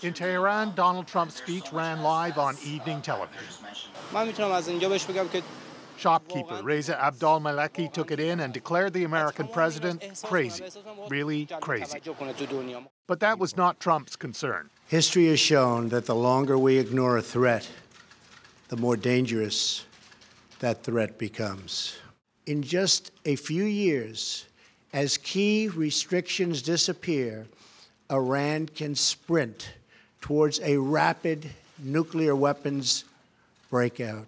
In Tehran, Donald Trump's speech ran live on evening television. Shopkeeper Reza Abdol-Maleki took it in and declared the American president crazy, really crazy. But that was not Trump's concern. History has shown that the longer we ignore a threat, the more dangerous that threat becomes. In just a few years, as key restrictions disappear, Iran can sprint towards a rapid nuclear weapons breakout.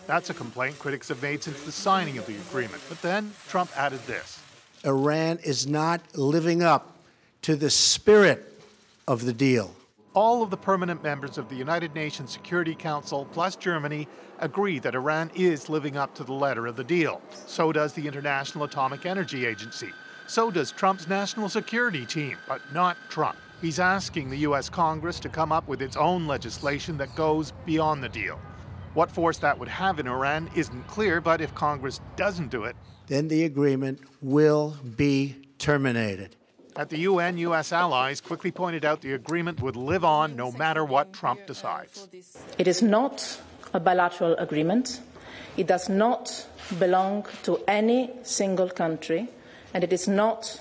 That's a complaint critics have made since the signing of the agreement. But then Trump added this. Iran is not living up to the spirit of the deal. All of the permanent members of the United Nations Security Council, plus Germany, agree that Iran is living up to the letter of the deal. So does the International Atomic Energy Agency. So does Trump's national security team, but not Trump. He's asking the U.S. Congress to come up with its own legislation that goes beyond the deal. What force that would have in Iran isn't clear, but if Congress doesn't do it, then the agreement will be terminated. At the UN, U.S. allies quickly pointed out the agreement would live on no matter what Trump decides. It is not a bilateral agreement. It does not belong to any single country, and it is not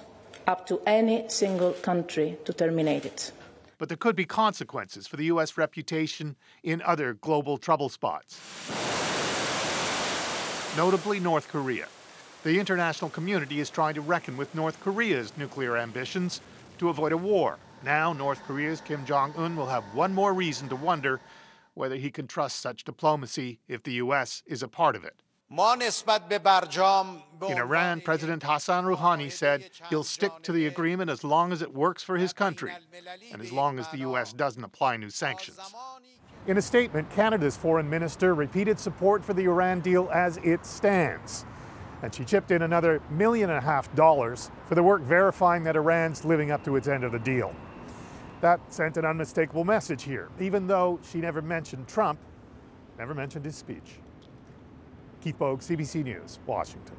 up to any single country to terminate it. But there could be consequences for the U.S. reputation in other global trouble spots. Notably, North Korea. The international community is trying to reckon with North Korea's nuclear ambitions to avoid a war. Now, North Korea's Kim Jong-un will have one more reason to wonder whether he can trust such diplomacy if the U.S. is a part of it. In Iran, President Hassan Rouhani said he'll stick to the agreement as long as it works for his country and as long as the U.S. doesn't apply new sanctions. In a statement, Canada's foreign minister repeated support for the Iran deal as it stands. And she chipped in another $1.5 million for the work verifying that Iran's living up to its end of the deal. That sent an unmistakable message here, even though she never mentioned Trump, never mentioned his speech. Keith Bogue, CBC News, Washington.